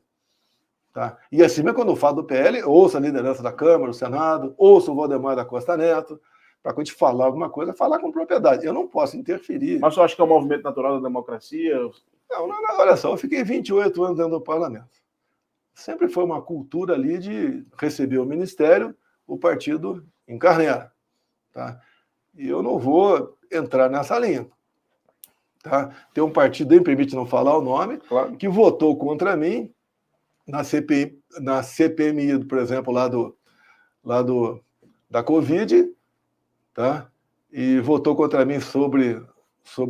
Tá? E assim, mesmo quando eu falo do PL, eu ouço a liderança da Câmara, do Senado, ouço o Valdemar da Costa Neto, para quando a gente falar alguma coisa, falar com propriedade. Eu não posso interferir. Mas eu acho que é um movimento natural da democracia? Não, olha só, eu fiquei 28 anos dentro do parlamento. Sempre foi uma cultura ali de receber o ministério, o partido encarnera. Tá? E eu não vou entrar nessa linha. Tá? Tem um partido, nem permite não falar o nome, claro, que votou contra mim na CPMI, por exemplo, da Covid, tá? E votou contra mim sobre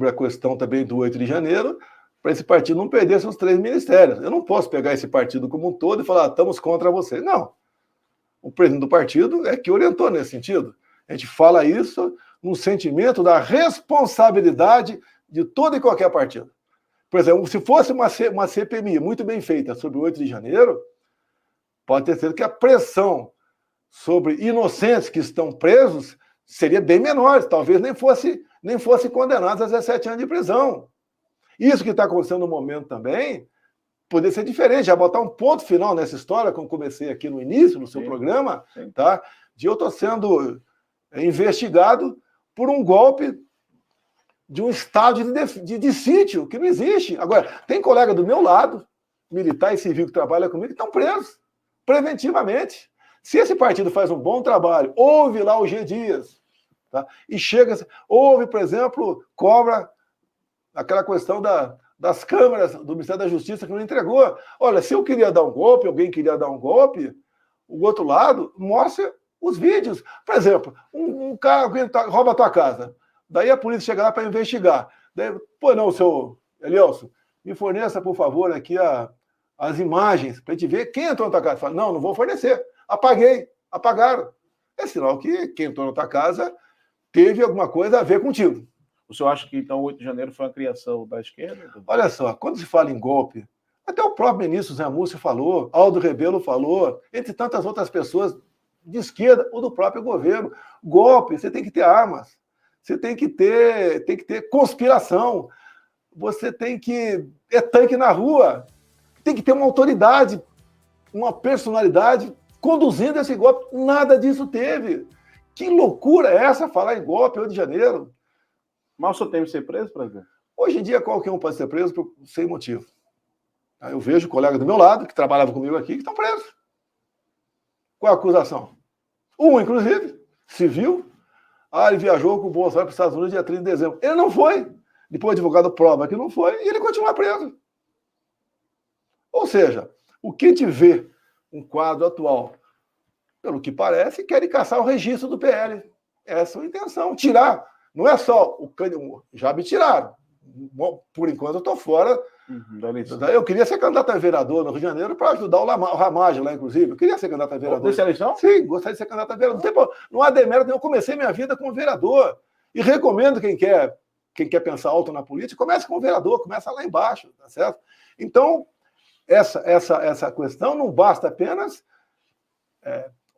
a questão também do 8 de janeiro, para esse partido não perder seus 3 ministérios. Eu não posso pegar esse partido como um todo e falar, estamos contra você. Não. O presidente do partido é que orientou nesse sentido. A gente fala isso no sentimento da responsabilidade de todo e qualquer partido. Por exemplo, se fosse uma CPMI muito bem feita sobre o 8 de janeiro, pode ter sido que a pressão sobre inocentes que estão presos seria bem menor, talvez nem fosse condenados a 17 anos de prisão. Isso que está acontecendo no momento também poderia ser diferente, já botar um ponto final nessa história, como comecei aqui no início, no seu programa, tá? De eu estou sendo investigado por um golpe de um estado de sítio que não existe. Agora, tem colega do meu lado, militar e civil que trabalha comigo, que estão presos preventivamente. Se esse partido faz um bom trabalho, houve lá o G. Dias, tá? E chega, houve, por exemplo, cobra aquela questão das câmaras do Ministério da Justiça que não entregou. Olha, se eu queria dar um golpe, alguém queria dar um golpe, o outro lado mostra os vídeos. Por exemplo, um cara rouba a tua casa. Daí a polícia chega lá para investigar. Daí, pô, não, seu Elielson, me forneça, por favor, aqui as imagens, para a gente ver quem entrou na tua casa. Fala, não vou fornecer. Apagaram. É sinal que quem entrou na tua casa teve alguma coisa a ver contigo. O senhor acha que, então, o 8 de janeiro foi uma criação da esquerda? Olha só, quando se fala em golpe, até o próprio ministro Zé Múcio falou, Aldo Rebelo falou, entre tantas outras pessoas de esquerda ou do próprio governo. Golpe, você tem que ter armas. Você tem que ter conspiração. Você tem que... É tanque na rua. Tem que ter uma autoridade, uma personalidade conduzindo esse golpe. Nada disso teve. Que loucura é essa falar em golpe 8 de janeiro? Mas o senhor tem que ser preso, presidente? Hoje em dia, qualquer um pode ser preso sem motivo. Eu vejo colegas do meu lado, que trabalhavam comigo aqui, que estão presos. Qual é a acusação? Inclusive, civil. Ele viajou com o Bolsonaro para os Estados Unidos dia 30 de dezembro. Ele não foi. Depois o advogado prova que não foi e ele continua preso. Ou seja, o que a gente vê um quadro atual, pelo que parece, querem caçar o registro do PL. Essa é a intenção. Tirar. Não é só o candidato. Já me tiraram. Por enquanto eu estou fora Eu queria ser candidato a vereador no Rio de Janeiro para ajudar o Ramagem lá, inclusive. Eu queria ser candidato a vereador. Dessa eleição? Sim, gostaria de ser candidato a vereador. Não há demérito, eu comecei minha vida como vereador. E recomendo quem quer pensar alto na política, comece como vereador, começa lá embaixo, tá certo? Então, essa questão não basta apenas...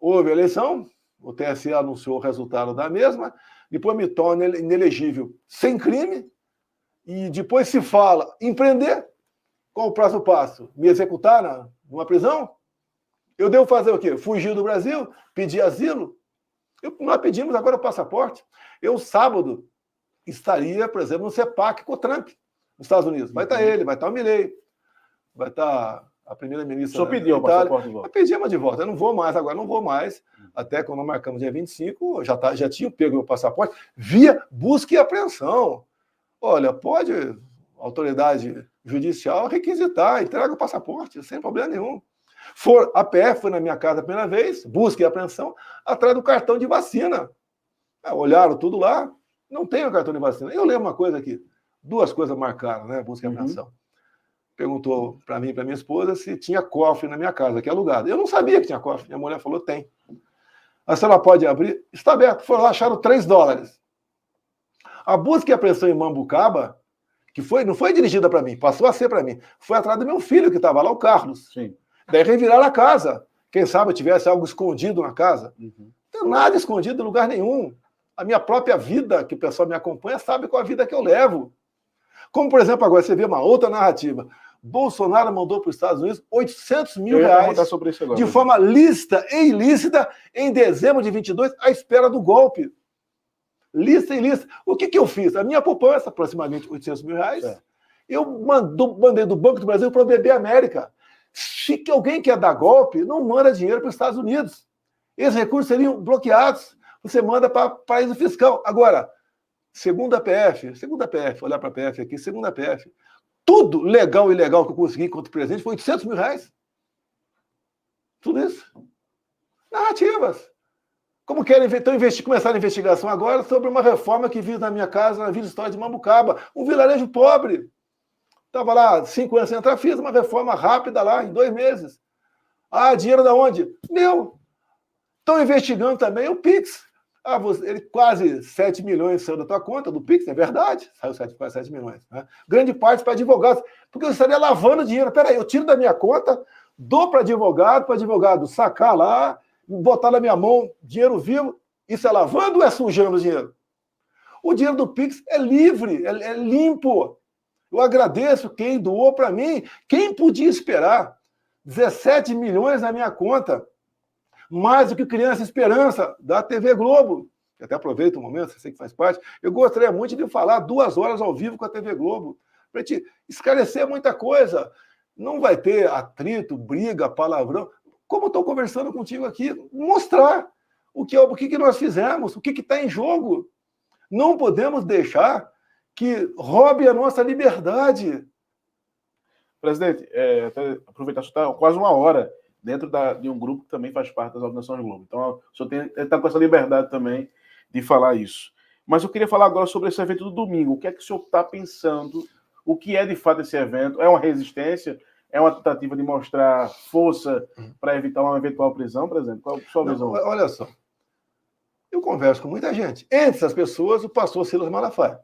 houve eleição, o TSE anunciou o resultado da mesma, depois me torna inelegível sem crime, e depois se fala em prender. Qual o próximo passo? Me executar numa prisão? Eu devo fazer o quê? Fugir do Brasil? Pedir asilo? Nós pedimos agora o passaporte. Eu, sábado, estaria, por exemplo, no CEPAC com o Trump, nos Estados Unidos. Vai estar ele, vai estar o Milley, vai estar a primeira-ministra. O senhor pediu o passaporte de volta? Eu pedi uma de volta. Eu não vou mais agora, não vou mais. Até quando marcamos dia 25, já tinha pego meu passaporte via busca e apreensão. Olha, pode a autoridade judicial requisitar, entrega o passaporte, sem problema nenhum. A PF foi na minha casa a primeira vez, busca e apreensão, atrás do cartão de vacina. Olharam tudo lá, não tem o cartão de vacina. Eu lembro uma coisa aqui, 2 coisas marcaram, né? Busca e apreensão. Perguntou para mim e para minha esposa se tinha cofre na minha casa, que é alugado. Eu não sabia que tinha cofre. Minha mulher falou, tem. A senhora pode abrir? Está aberto. Foram lá, acharam $3. A busca e apreensão em Mambucaba, que não foi dirigida para mim, passou a ser para mim, foi atrás do meu filho que estava lá, o Carlos. Sim. Daí reviraram a casa. Quem sabe eu tivesse algo escondido na casa. Não tem nada escondido em lugar nenhum. A minha própria vida, que o pessoal me acompanha, sabe qual a vida que eu levo. Como, por exemplo, agora você vê uma outra narrativa. Bolsonaro mandou para os Estados Unidos $800 mil sobre isso agora, de forma lícita e ilícita em dezembro de 22, à espera do golpe. Lícita e ilícita. O que eu fiz? A minha poupança, aproximadamente $800 mil, eu mandei do Banco do Brasil para o BB América. Se alguém quer dar golpe, não manda dinheiro para os Estados Unidos. Esses recursos seriam bloqueados. Você manda para paraíso fiscal. Agora, segundo a PF, olhar para a PF aqui, segundo a PF, tudo legal e ilegal que eu consegui enquanto presidente foi $800 mil. Tudo isso. Narrativas. Como querem começar a investigação agora sobre uma reforma que vi na minha casa, na Vila História de Mambucaba, um vilarejo pobre. Estava lá 5 anos sem entrar, fiz uma reforma rápida lá, em 2 meses. Dinheiro da onde? Meu. Estão investigando também o Pix. Ele quase 7 milhões saiu da tua conta, do Pix, é verdade. Saiu quase 7 milhões. Né? Grande parte para advogados, porque eu estaria lavando dinheiro. Peraí, eu tiro da minha conta, dou para advogado sacar lá, botar na minha mão dinheiro vivo. Isso é lavando ou é sujando o dinheiro? O dinheiro do Pix é livre, é limpo. Eu agradeço quem doou para mim. Quem podia esperar 17 milhões na minha conta? Mais do que Criança Esperança, da TV Globo. Eu até aproveito o momento, você que faz parte. Eu gostaria muito de falar 2 horas ao vivo com a TV Globo, para te esclarecer muita coisa. Não vai ter atrito, briga, palavrão. Como eu estou conversando contigo aqui, mostrar o que nós fizemos, o que está em jogo. Não podemos deixar que roube a nossa liberdade. Presidente, até aproveitar que está quase 1 hora dentro de um grupo que também faz parte das Organizações Globo. Então, o senhor está com essa liberdade também de falar isso. Mas eu queria falar agora sobre esse evento do domingo. O que é que o senhor está pensando? O que é, de fato, esse evento? É uma resistência? É uma tentativa de mostrar força para evitar uma eventual prisão, presidente? Qual a sua visão? Olha só. Eu converso com muita gente. Entre essas pessoas, o pastor Silas Malafaia.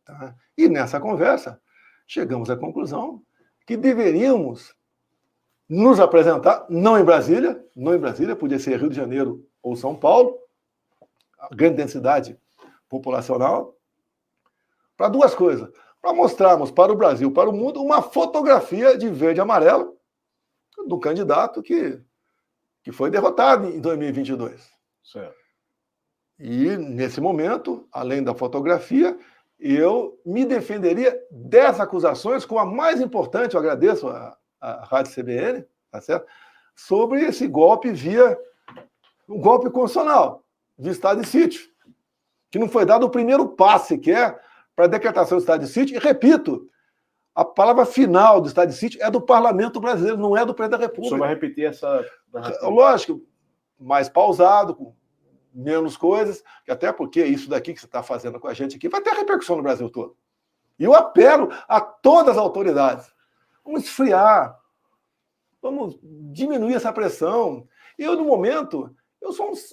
Tá? E nessa conversa, chegamos à conclusão que deveríamos nos apresentar, não em Brasília, podia ser Rio de Janeiro ou São Paulo, a grande densidade populacional, para 2 coisas. Para mostrarmos para o Brasil, para o mundo, uma fotografia de verde e amarelo do candidato que foi derrotado em 2022. Certo. E, nesse momento, além da fotografia, eu me defenderia 10 acusações, com a mais importante, eu agradeço a Rádio CBN, tá certo? Sobre esse golpe um golpe constitucional, de estado de sítio, que não foi dado o primeiro passo sequer para a decretação do estado de sítio. E, repito, a palavra final do estado de sítio é do Parlamento brasileiro, não é do Presidente da República. O senhor vai repetir essa... Lógico, mais pausado, com menos coisas, até porque isso daqui que você está fazendo com a gente aqui vai ter repercussão no Brasil todo. E eu apelo a todas as autoridades. Vamos esfriar. Vamos diminuir essa pressão. Eu, no momento,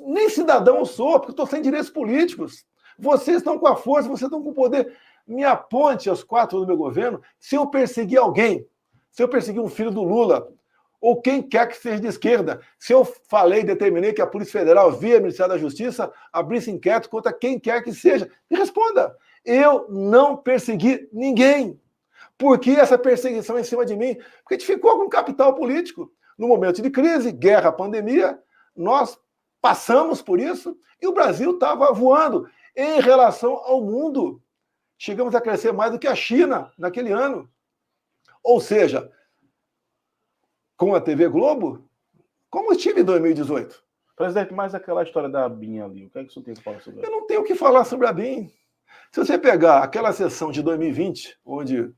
nem cidadão eu sou, porque estou sem direitos políticos. Vocês estão com a força, vocês estão com o poder. Me aponte aos 4 anos do meu governo se eu perseguir alguém, se eu perseguir um filho do Lula, ou quem quer que seja de esquerda, se eu determinei que a Polícia Federal, via Ministério da Justiça, abrisse inquérito contra quem quer que seja. Me responda. Eu não persegui ninguém. Por que essa perseguição em cima de mim? Porque a gente ficou com capital político. No momento de crise, guerra, pandemia, nós passamos por isso e o Brasil estava voando em relação ao mundo. Chegamos a crescer mais do que a China naquele ano. Ou seja, com a TV Globo, como estive em 2018. Presidente, mais aquela história da ABIN ali, o que é que o senhor tem que falar sobre isso? Eu não tenho o que falar sobre a ABIN. Se você pegar aquela sessão de 2020, onde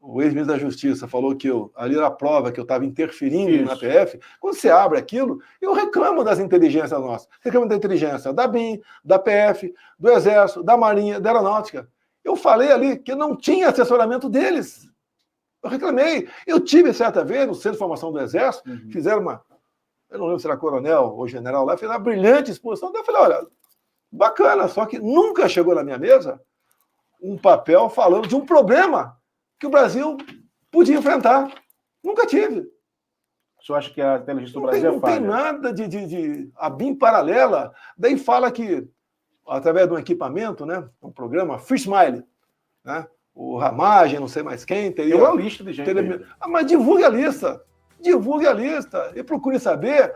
o ex-ministro da Justiça falou que ali era a prova que eu estava interferindo na PF, quando você abre aquilo, eu reclamo das inteligências nossas. Reclamo da inteligência da BIM, da PF, do Exército, da Marinha, da Aeronáutica. Eu falei ali que não tinha assessoramento deles. Eu reclamei. Eu tive, certa vez, no Centro de Formação do Exército, fizeram eu não lembro se era coronel ou general lá, fez uma brilhante exposição. Eu falei, olha, bacana, só que nunca chegou na minha mesa um papel falando de um problema que o Brasil podia enfrentar. Nunca tive. O senhor acha que a inteligência do Brasil é falha? Não tem nada de a BIM paralela. Daí fala que, através de um equipamento, né, um programa, Free Smile, né, o Ramagem, não sei mais quem, teria uma lista de gente. Mas divulgue a lista. Divulgue a lista e procure saber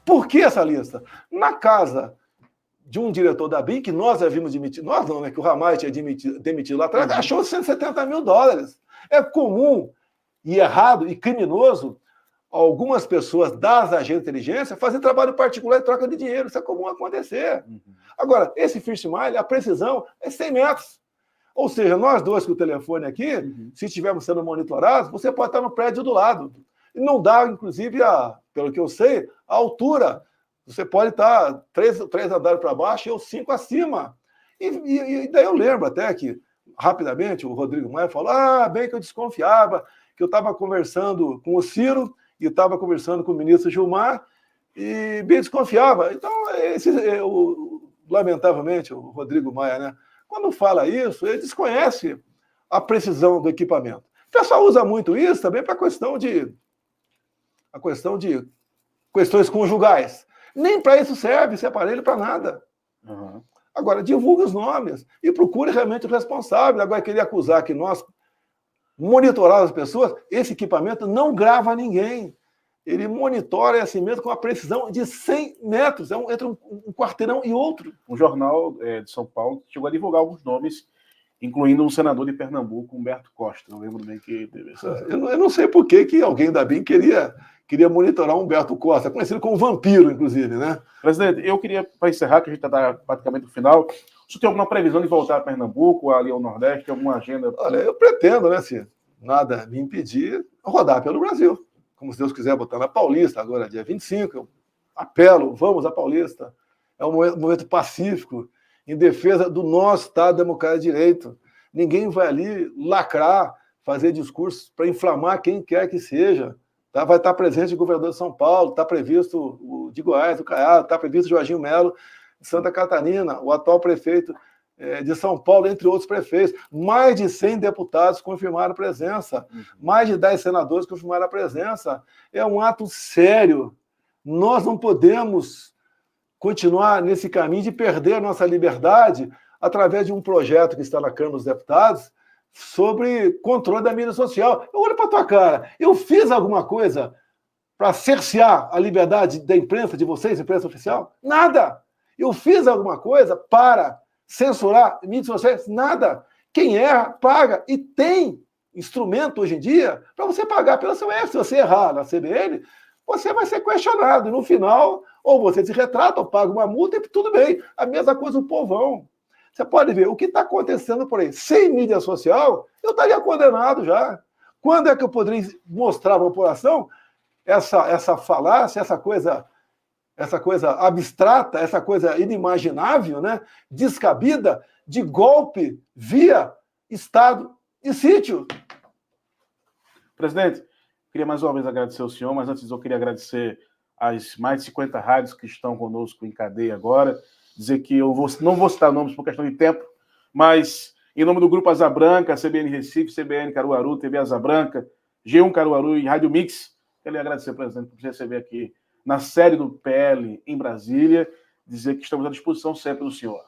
por que essa lista. Na casa de um diretor da BIM, que nós havíamos demitido, nós não, né, que o Ramagem tinha demitido lá atrás, achou 170 mil dólares. É comum e errado e criminoso algumas pessoas das agências de inteligência fazem trabalho particular e troca de dinheiro. Isso é comum acontecer. Agora, esse First Mile, a precisão é 100 metros. Ou seja, nós dois com o telefone aqui, se estivermos sendo monitorados, você pode estar no prédio do lado. E não dá, inclusive, pelo que eu sei, a altura. Você pode estar 3 andares para baixo e eu 5 acima. E daí eu lembro até que, rapidamente, o Rodrigo Maia falou, bem que eu desconfiava, que eu estava conversando com o Ciro e estava conversando com o ministro Gilmar e bem desconfiava. Então, lamentavelmente, o Rodrigo Maia, né, quando fala isso, ele desconhece a precisão do equipamento. O pessoal usa muito isso também para a questão de questões conjugais. Nem para isso serve esse aparelho, para nada. Agora, divulgue os nomes e procure realmente o responsável. Agora, querer acusar que nós monitoramos as pessoas, esse equipamento não grava ninguém. Ele monitora assim mesmo com a precisão de 100 metros. Entre um quarteirão e outro. Um jornal de São Paulo chegou a divulgar alguns nomes, incluindo um senador de Pernambuco, Humberto Costa. Não lembro bem que teve essa... Eu não sei por que alguém da BIM queria monitorar Humberto Costa, conhecido como vampiro, inclusive, né? Presidente, eu queria, para encerrar, que a gente está praticamente no final, o senhor tem alguma previsão de voltar a Pernambuco, ali ao Nordeste, alguma agenda? Olha, eu pretendo, né, se nada me impedir, rodar pelo Brasil. Como se Deus quiser, botar na Paulista, agora dia 25, eu apelo, vamos à Paulista. É um momento pacífico, em defesa do nosso Estado Democrático de Direito. Ninguém vai ali lacrar, fazer discursos para inflamar quem quer que seja. Tá? Vai estar presente o governador de São Paulo, está previsto o de Goiás, o Caiado, está previsto o Jorginho Melo de Santa Catarina, o atual prefeito de São Paulo, entre outros prefeitos. Mais de 100 deputados confirmaram presença, mais de 10 senadores confirmaram a presença. É um ato sério. Nós não podemos continuar nesse caminho de perder a nossa liberdade através de um projeto que está na Câmara dos Deputados sobre controle da mídia social. Eu olho para a tua cara. Eu fiz alguma coisa para cercear a liberdade da imprensa de vocês, imprensa oficial? Nada. Eu fiz alguma coisa para censurar mídias sociais? Nada. Quem erra, paga. E tem instrumento hoje em dia para você pagar pelo seu erro. Se você errar na CBN, você vai ser questionado. E no final, ou você se retrata, ou paga uma multa, e tudo bem. A mesma coisa o povão. Você pode ver o que está acontecendo por aí. Sem mídia social, eu estaria condenado já. Quando é que eu poderia mostrar à população essa falácia, essa coisa abstrata, essa coisa inimaginável, né? Descabida, de golpe via estado de sítio. Presidente, queria mais uma vez agradecer ao senhor, mas antes eu queria agradecer as mais de 50 rádios que estão conosco em cadeia agora, dizer que eu não vou citar nomes por questão de tempo, mas em nome do Grupo Asa Branca, CBN Recife, CBN Caruaru, TV Asa Branca, G1 Caruaru e Rádio Mix, queria agradecer, presidente, por receber aqui na sede do PL em Brasília, dizer que estamos à disposição sempre do senhor.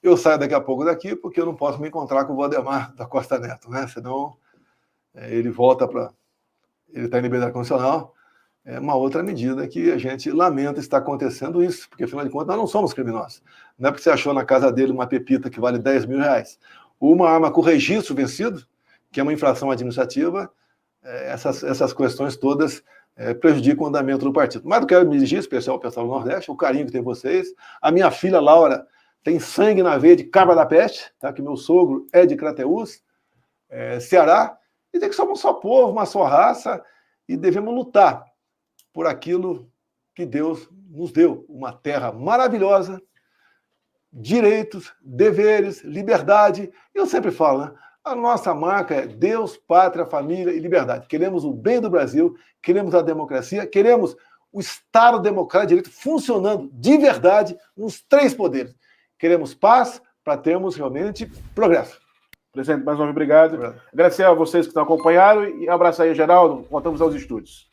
Eu saio daqui a pouco daqui porque eu não posso me encontrar com o Valdemar da Costa Neto, né? Senão ele volta para... Ele está em liberdade condicional. É uma outra medida que a gente lamenta estar acontecendo isso, porque, afinal de contas, nós não somos criminosos. Não é porque você achou na casa dele uma pepita que vale 10 mil reais, uma arma com registro vencido, que é uma infração administrativa, essas questões todas prejudicam o andamento do partido. Mas eu quero me dirigir, especial ao pessoal do Nordeste, o carinho que tem vocês. A minha filha, Laura, tem sangue na veia de cabra da peste, tá? Que meu sogro é de Crateús, Ceará, e tem que somos um só povo, uma só raça, e devemos lutar por aquilo que Deus nos deu, uma terra maravilhosa, direitos, deveres, liberdade. Eu sempre falo, né? A nossa marca é Deus, pátria, família e liberdade. Queremos o bem do Brasil, queremos a democracia, queremos o Estado democrático de direito funcionando de verdade nos 3 poderes. Queremos paz para termos realmente progresso. Presidente, mais uma vez, obrigado. Agradecer a vocês que estão acompanhando e abraço aí, Geraldo. Voltamos aos estúdios.